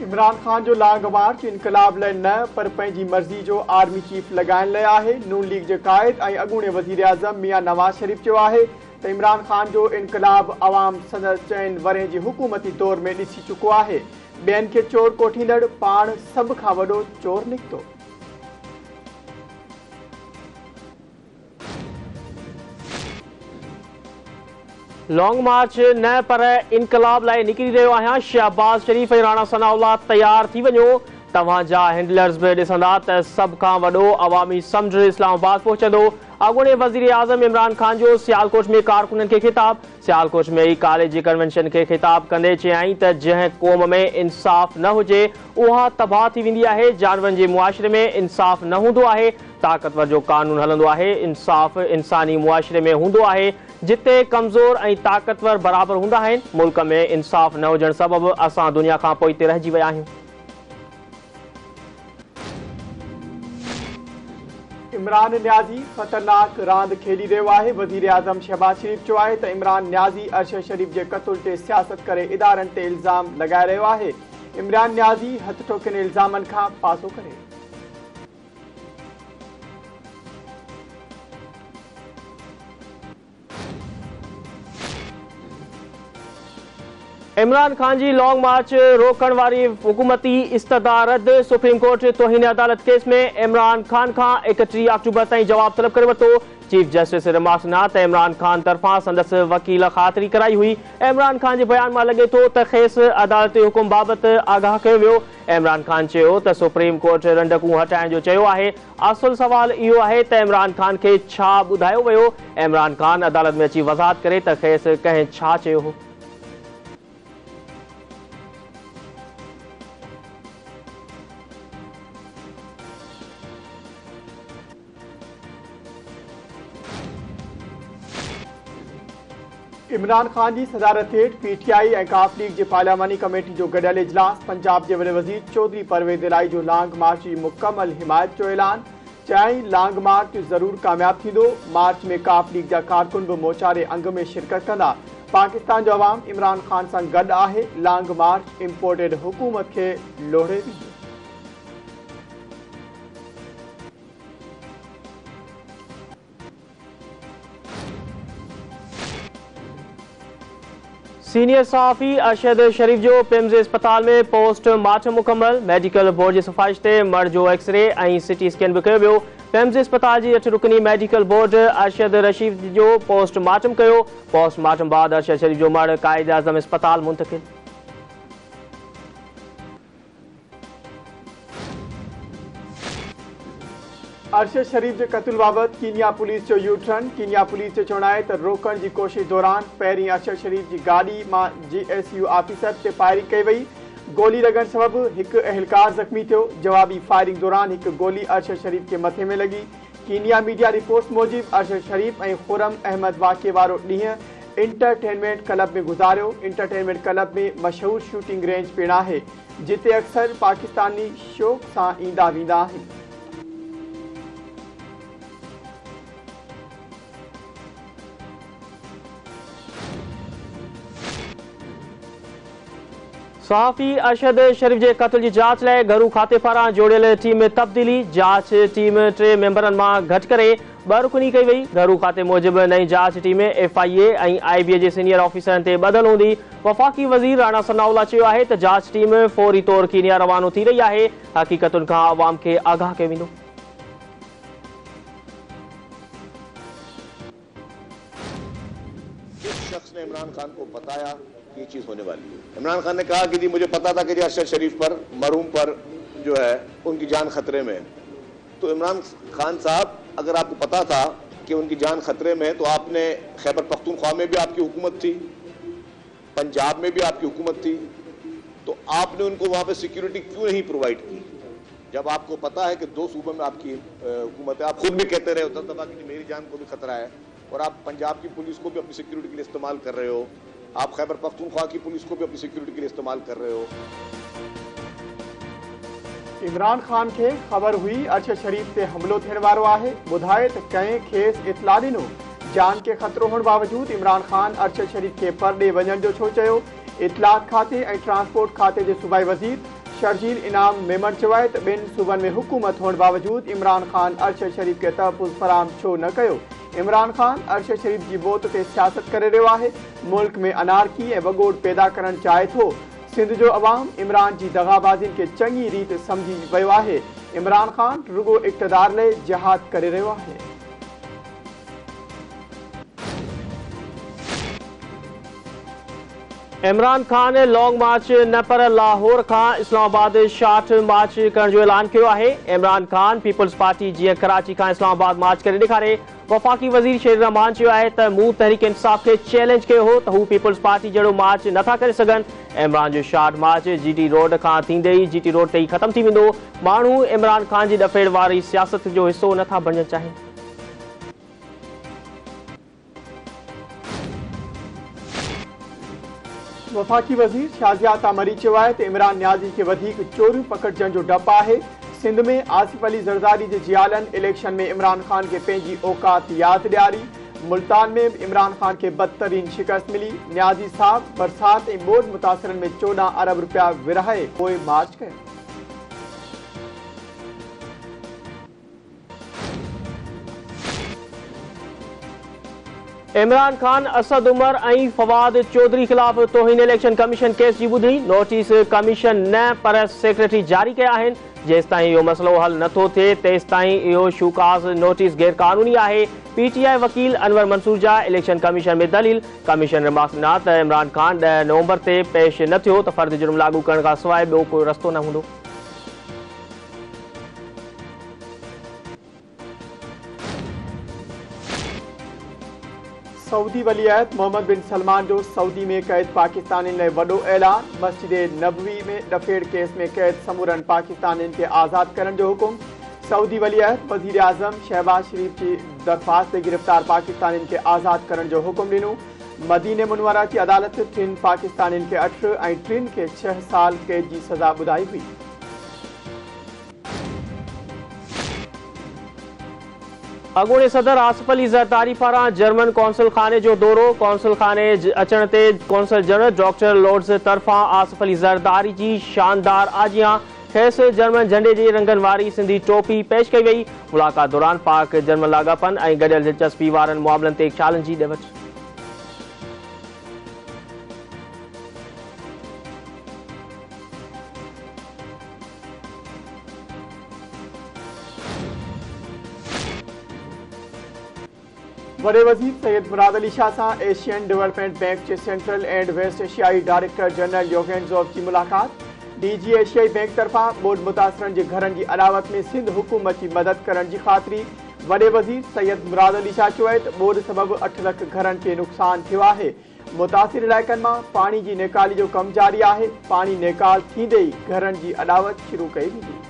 इमरान खान जो लॉन्ग मार्च इनकलाब लाइ न पर पंहिंजी मर्ज़ी जो आर्मी चीफ लॻाइण लाइ आहे। नून लीग जे क़ाइद ऐं अॻूणे वज़ीर आज़म मियां नवाज़ शरीफ़ चयो आहे त इमरान खान जो इनकलाब अवाम संदसि 4 वरहनि जी हुकूमती दौर में ॾिसी चुको आहे। ॿियनि खे चोर कोठींदड़ पाण सभ खां वॾो चोर निकितो। लॉन्ग मार्च न पर इनकलाब लाइ निकिरी रहियो आहियां। शहबाज शरीफ़ ऐं राणा सनाउल्लाह तयार थी वञो। तव्हांजा हैंडलर्स बि ॾिसंदा त सभ खां वॾो अवामी समुंड इस्लामाबाद पहुचंदो। अॻूणे वज़ीर आज़म इमरान खान जो सियालकोट में कारकुननि खे ख़िताब। सियालकोट में ई कॉलेज जी कन्वेंशन खे ख़िताब कंदे चयाईं त जंहिं क़ौम में इंसाफ़ न हुजे उहा तबाह थी वेंदी आहे। जानवरनि जे मुआशिरे में इंसाफ़ न हूंदो आहे। ताक़तवर जो कानून हलंदो आहे। इंसाफ़ इंसानी मुआशिरे में हूंदो आहे जिते कमज़ोर ऐं ताक़तवर बराबरि हूंदा आहिनि। मुल्क में इंसाफ़ न हुजण सबबि असां दुनिया खां पोइते रहिजी विया आहियूं। इमरान न्याज़ी ख़तरनाक रांदि खेॾी रहियो आहे। वज़ीर आज़म शहबाज शरीफ़ चयो आहे त इमरान न्याज़ी अरशद शरीफ़ जे क़त्ल ते सियासत करे इदारनि ते इल्ज़ाम लॻाए रहियो आहे। इमरान न्याज़ी हथ ठोकियुनि इल्ज़ामनि खां पासो करे। इमरान खान जी लॉन्ग मार्च रोकण वारी हुकूमती इस्तदा रद्द। सुप्रीम कोर्ट तौहीन अदालत केस में इमरान खान खां 31 अक्टूबर ताईं जवाब तलब करे वरितो। चीफ जस्टिस रिमार्क्स न त इमरान खान तरफ़ां संदसि वकील ख़ातिरी कराई हुई। इमरान खान जे बयान मां लॻे थो त खेसि अदालती हुकुम बाबति आगाह कयो वियो। इमरान खान चयो त सुप्रीम कोर्ट रंडकूं हटाइण जो चयो आहे। असुल सवाल इहो आहे त इमरान खान खे छा ॿुधायो वियो। इमरान खान अदालत में अची वज़ाहत करे त खेसि कंहिं छा चयो हो। इमरान खान जी सदारत हेठि पीटीआई ऐं काफ लीग जे पार्लियामानी कमेटी जो गॾियल इजलास। पंजाब जे वॾे वज़ीर चौधरी परवेज़ इलाही जो लॉन्ग मार्च जी मुकमल हिमायत जो ऐलान। चयाईं लॉन्ग मार्च ज़रूर कामयाब थींदो। मार्च में काफ लीग जा कारकुन बि मोचारे अंग में शिरकत कंदा। पाकिस्तान जो अवाम इमरान खान सां गॾु आहे। लॉन्ग मार्च इम्पोर्टेड हुकूमत खे लोड़े वेंदी। सीनियर सहाफ़ी अरशद शरीफ़ जो पिम्स अस्पताल में पोस्टमार्टम मुकम्मल। मेडिकल बोर्ड जी सिफ़ारिश ते मर्द जो एक्सरे ऐं सिटी स्कैन बि कयो वियो। पिम्स अस्पताल जी 8 रुकनी मेडिकल बोर्ड अरशद रशीद जो पोस्टमार्टम कयो। पोस्टमार्टम बाद अरशद शरीफ़ जो मर्द कायद आज़म अस्पताल मुंतकिल। अरशद शरीफ़ जे क़त्ल बाबति कीनिया पुलिस जो यू टर्न। कीनिया पुलिस जो चवणु आहे त रोकण जी कोशिश दौरान पहिरीं अरशद शरीफ़ जी गाॾी मां GSU ऑफिसर ते फायरिंग कई वई। गोली लॻण सबबि हिकु अहलकार ज़ख़्मी थियो। जवाबी फायरिंग दौरान हिकु गोली अरशद शरीफ़ के मथे में लॻी। कीनिया मीडिया रिपोर्ट्स मूजिबि अरशद शरीफ़ ऐं खुरम अहमद वाक़िए वारो ॾींहुं इंटरटेनमेंट क्लब में गुज़ारियो। इंटरटेनमेंट क्लब में मशहूर शूटिंग रेंज पिणु आहे जिते अक्सर पाकिस्तानी शौक़ सां ईंदा वेंदा आहिनि। सहाफ़ी अरशद शरीफ़ जे क़त्ल जी जांच लाइ घरू खाते पारां जोड़ियल टीम में तब्दीली। जांच टीम 3 मेंबरनि मां घटि करे 2 रुकनी कई वई। घरू खाते मूजिबि नई जांच टीम FIA ऐं IBA जे सीनियर ऑफिसरनि ते बदल हूंदी। वफ़ाक़ी वज़ीर राणा सनाउल्लाह चयो आहे त जांच टीम फौरी तौर कीनिया रवानो थी रही आहे। हक़ीक़तुनि खां अवाम खे आगाह कयो वेंदो। जिस शख्स ने इमरान खान को बताया ये चीज होने वाली है। इमरान खान ने कहा कि जी मुझे पता था कि अरशद शरीफ पर मरहूम पर जो है उनकी जान खतरे में है। तो इमरान खान साहब अगर आपको पता था कि उनकी जान खतरे में है तो आपने खैबर पख्तूनख्वा में भी आपकी हुकूमत थी, पंजाब में भी आपकी हुकूमत थी, तो आपने उनको वहां पे सिक्योरिटी क्यों नहीं प्रोवाइड की? जब आपको पता है कि 2 सूबों में आपकी हुकूमत है। आप खुद भी कहते रहे हो 10 दफा कि मेरी जान को भी खतरा है और आप पंजाब की पुलिस को भी अपनी सिक्योरिटी के लिए इस्तेमाल कर रहे हो। आप खैबर पख्तूनख्वा की पुलिस को भी अपनी सिक्योरिटी के लिए इस्तेमाल कर रहे हो। इमरान खान खे ख़बर हुई अरशद शरीफ़ ते हमलो थियण वारो आहे। ॿुधाए त कंहिं खेसि इतला ॾिनो। जान के ख़तरो हुअण बावजूदि इमरान खान अरशद शरीफ़ खे परॾे वञण जो छो चयो? इतलात खाते ऐं ट्रांसपोर्ट खाते जे सूबाई वज़ीर शर्जील इनाम मेमन चयो आहे त ॿिनि सूबनि में हुकूमत हुअण बावजूद इमरान खान अरशद शरीफ खे तहफ़ुज़ फराहम छो न कयो। इमरान खान अरशद शरीफ जी मौत ते सियासत करे रहियो आहे। मुल्क में अनारकी ऐं वॻोड़ पैदा करणु चाहे थो। सिंध जो अवाम इमरान जी दगाबाज़ियुनि खे चङी रीति सम्झी वियो आहे। इमरान खान रुगो इक़्तिदार लाइ जिहाद करे रहियो आहे। इमरान खान लॉन्ग मार्च न पर लाहौर खां इस्लामाबाद शॉर्ट मार्च करण जो ऐलान कियो आहे। इमरान खान पीपल्स पार्टी जीअं कराची खां इस्लामाबाद मार्च करे ॾेखारे। वफ़ाक़ी वज़ीर शेर रहमान चयो आहे त मूं तहरीक इंसाफ़ खे चैलेंज कयो हो त हू पीपल्स पार्टी जहिड़ो मार्च नथा करे सघनि। इमरान जो शॉर्ट मार्च GT रोड खां थींदे ई GT रोड ते ई ख़तमु थी वेंदो। माण्हू इमरान खान जी ॾफेड़ वारी सियासत जो हिसो नथा बणजणु चाहिनि। वफ़ाक़ी वज़ीर शाज़िया तामरी चयो आहे त इमरान न्याज़ी खे वधीक चोरियूं पकड़जण जो डपु आहे। सिंध में आसिफ अली ज़रदारी जे जियालनि इलेक्शन में इमरान खान खे पंहिंजी औकात यादि ॾियारी। मुल्तान में बि इमरान खान खे बदतरीन शिकस्त मिली। न्याज़ी साहब बरसात ऐं ॿोॾि मुतासिरनि में 14 अरब रुपया विरहाए पोइ मार्च कयो। इमरान खान असद उमर ऐं फवाद चौधरी ख़िलाफ़ तौहीन इलेक्शन कमीशन केस जी ॿुधणी। नोटिस कमीशन न पर सेक्रेटरी जारी कया आहिनि। जेसि ताईं इहो मसइलो हल नथो थिए तेसि ताईं इहो शूकाज़ नोटिस गैर क़ानूनी आहे। PTI वकील अनवर मंसूर जा इलेक्शन कमीशन में दलील। कमीशन रिमार्क्स ॾिना त इमरान खान 10 नवंबर ते पेश न थियो त फ़र्द जुर्म लागू करण खां सवाइ ॿियो कोई रस्तो न हूंदो। सऊदी वलीअहद मोहम्मद बिन सलमान जो सऊदी में क़ैद पाकिस्तानियुनि लाइ वॾो ऐलान। मस्जिद नबवी में ॾफेड़ केस में क़ैद समूरनि पाकिस्तानियुनि खे आज़ादु करण जो हुकुम। सऊदी वलीअहद वज़ीर आज़म शहबाज शरीफ जी दरख़्वास्त ते गिरफ़्तार पाकिस्तानियुनि खे आज़ादु करण जो हुकुम ॾिनो। मदीने मुनवरा जी अदालत 3 पाकिस्तानियुनि खे 8 ऐं 3 खे 6 साल क़ैद जी सज़ा ॿुधाई हुई। अॻूणे सदर आसिफ अली ज़रदारी पारां जर्मन कौंसल खाने जो दौरो। कौंसल खाने अचण ते कौंसल जनरल डॉक्टर लॉर्ड्स तरफ़ां आसिफ अली ज़रदारी जी शानदार आजियां। खेसि जर्मन झंडे जे रंगनि वारी सिंधी टोपी पेश कई वई। मुलाक़ात दौरान पाक जर्मन लाॻापन ऐं गॾियल दिलचस्पी वारनि मुआमलनि ते ख़्यालनि जी ॾेवट। वॾे वज़ीर सैयद मुराद अली शाह सां एशियन डेवलपमेंट बैंक जे सेंट्रल एंड वेस्ट एशियाई डायरेक्टर जनरल योगेंजोव जी मुलाक़ात। DG एशियाई बैंक तरफ़ां ॿोॾि मुतासिरनि जे घरनि जी अॾावत में सिंध हुकूमत जी मदद करण जी ख़ातिरी। वॾे वज़ीर सैयद मुराद अली शाह चयो आहे त ॿोॾि सबबि 8 लख घरनि खे नुक़सान थियो आहे। मुतासिर इलाइक़नि मां पाणी जी नेकाली जो कमु जारी आहे। पाणी नेकाल थींदे ई घरनि जी अॾावत शुरू कई वेंदी।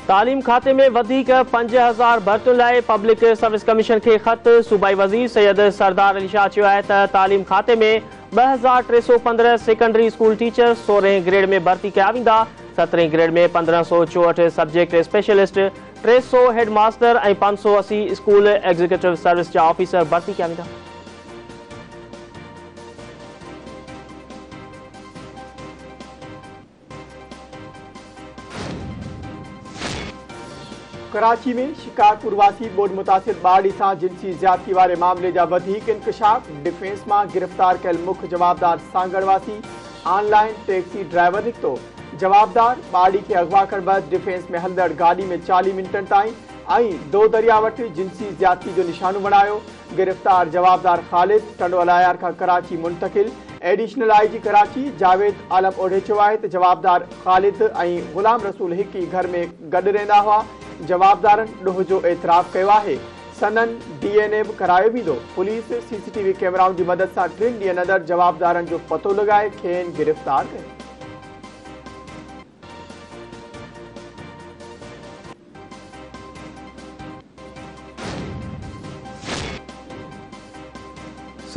तालीम खाते में वधीक 5000 भर्तियुनि लाइ पब्लिक सर्विस कमीशन खे ख़त। सूबाई वज़ीर सैयद सरदार अली शाह चयो आहे त तालीम खाते में 2315 सेकेंडरी स्कूल टीचर 16 ग्रेड में भर्ती कया वेंदा। 17 ग्रेड में 1564 सब्जेक्ट स्पेशलिस्ट, 300 हेड मास्टर ऐं 580 स्कूल एग्जीक्यूटिव सर्विस जा ऑफिसर भर्ती कया वेंदा। कराची में शिकारपुर वासी ॿोॾि मुतासिर ॿारड़ी सां जिनसी ज़्यादती वारे मामले जा वधीक इंकशाफ। डिफेंस मां गिरफ़्तार कयल मुख्य जवाबदार सांगड़ वासी ऑनलाइन टैक्सी ड्राइवर निकितो। जवाबदार ॿारड़ी खे अगवा करण बैदि डिफेंस में हलंदड़ गाॾी में 40 मिंटनि ताईं ऐं दो दरिया वटि जिनसी ज़्यादती जो निशानो बणायो। गिरफ़्तार जवाबदार ख़ालिद टंडोलायार खां कराची मुंतकिल। एडिशनल IG कराची जावेद आलम ओढे चयो आहे त जवाबदार ख़ालिद ऐं ग़ुलाम रसूल हिक ई घर में गॾु रहंदा हुआ। जवाबदारनि ॾोह जो एतिराफ़ कयो आहे। सनन DNA बि करायो वेंदो। पुलिस CCTV कैमराउनि जी मदद सां 3 ॾींहनि अंदरि जवाबदारनि जो पतो लॻाए खेनि गिरफ़्तार कयो।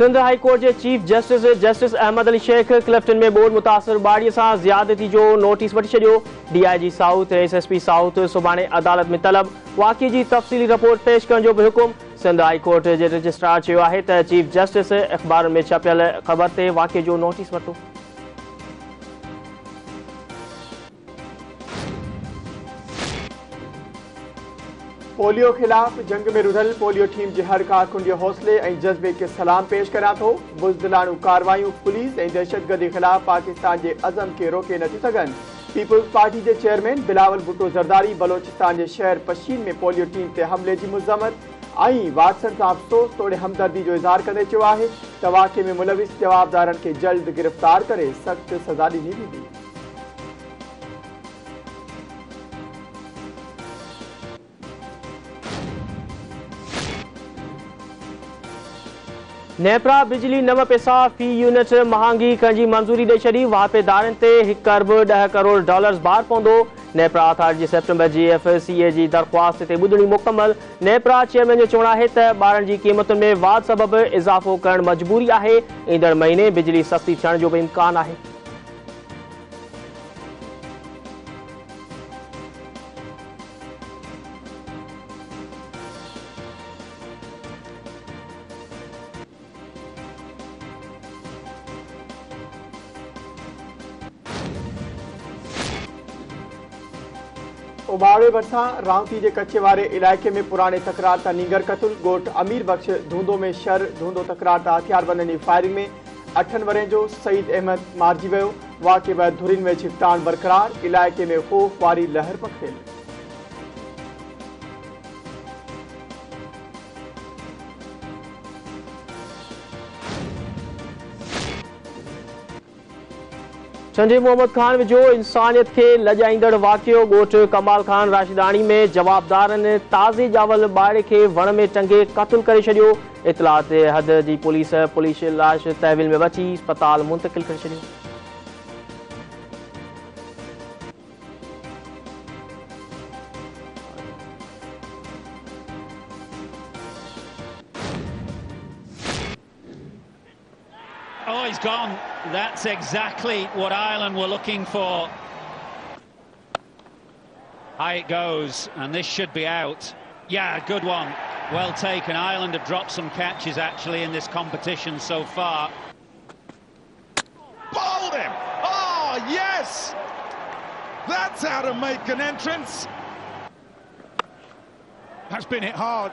सिंध हाई कोर्ट के चीफ जस्टिस अहमद अली शेख क्लिफ्टन में बोर्ड मुतासिर बाड़ीअ सां ज़्यादती जो नोटिस वठी छॾियो। DIG साउथ SSP साउथ सुभाणे अदालत में तलब वाक़े की तफ़सीली रिपोर्ट पेश करण जो भी हुकुम। सिंध हाई कोर्ट के रजिस्ट्रार चयो आहे त चीफ जस्टिस अख़बार में छपियल ख़बर ते वाक़े जो नोटिस वरितो। पोलियो खिलाफ जंग में रुधल पोलियो टीम के हर कारकुन के हौसले और जज्बे के सलाम पेश करा थो। बुज़दिलाणु कार्रवाइयों पुलिस और दहशतगर्दी खिलाफ पाकिस्तान के अज़म के रोके न सघन। पीपल्स पार्टी के चेयरमैन बिलावल भुट्टो ज़रदारी बलोचिस्तान के शहर पश्चिम में पोलियो टीम ते हमले की मुज़म्मत आई वाटसन सां अफ़सोस तोड़े हमदर्दी जो इज़हार कंदे चयो आहे त वाक़े में मुलविस जवाबदारन के जल्द गिरफ्तार करे सख्त सज़ा ॾिनी वेंदी। नेपरा बिजली 9 पैसा फी यूनिट महांगी करण की मंजूरी दे छड़ी। वापेदारन ते $1 अरब $10 करोड़ बार पौंदो। नेपरा अथॉरिटी सेप्टेम्बर जी FCA जी दरख्वास्त ते ॿुधणी मुकम्मल। नेपरा चेयरमैन जो चवणु आहे त ॿारनि जी क़ीमतुनि में वाध सबब इज़ाफ़ो करण मजबूरी आहे। ईंदड़ महीने बिजली सस्ती थियण जो भी इम्कान आहे। उबाड़े भरसा रावती के कच्चे वारे इलाके में पुराने तकरार ता नीगर कतुल। गोट अमीर बख्श धूंदो में शर धूंदो तकरार ता हथियार बंदनी फायरिंग में 8 वरें जो सईद अहमद मारिजी वियो। वाक़े बैदि धुरिन में छिपतान बरक़रार। इलाके में खौफ वारी लहर पखेल। संजय मोहम्मद खान विझो इंसानियत के लजाईंदड़ वाक़ियो। गोठ कमाल खान राशिदानी में जवाबदारन ताज़े जावल ॿार के वण में टंगे क़त्ल करे छॾियो। इतला ते हद जी पुलिस लाश तहवील में बची अस्पताल मुंतकिल करे छॾियो। Oh, he's gone. That's exactly what Ireland were looking for. High it goes, and this should be out. Yeah, good one. Well taken. Ireland have dropped some catches, actually, in this competition so far. Bowled him! Oh, yes! That's how to make an entrance. That's been hit hard.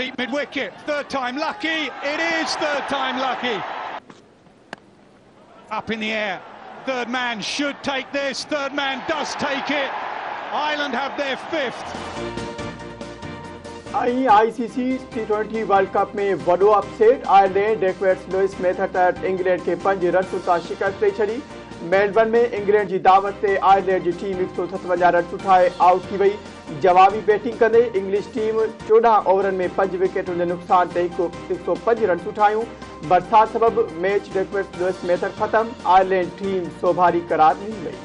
Deep mid-wicket. Third time lucky. It is third time lucky. Up in the air. Third man should take this. Third man does take it. Ireland have their fifth. ICC T20 world cup में वडो upset. Ireland डेक्वेट्स Lewis method England के 5 run सां शिकस्त ॾेई छॾी। Melbourne में England की दावत से आयरलैंड की टीम 157 रन उठाए आउट की वही। जवाबी बैटिंग कंदे इंग्लिश टीम 14 ओवरन में 5 विकेटुनि जे नुक़सान ते 105 रन उठायूं। बरसात सबब मैच डेक्वेट्स लुइस मेथड खत्म। आयरलैंड टीम सोभारी करार ॾिनी वई।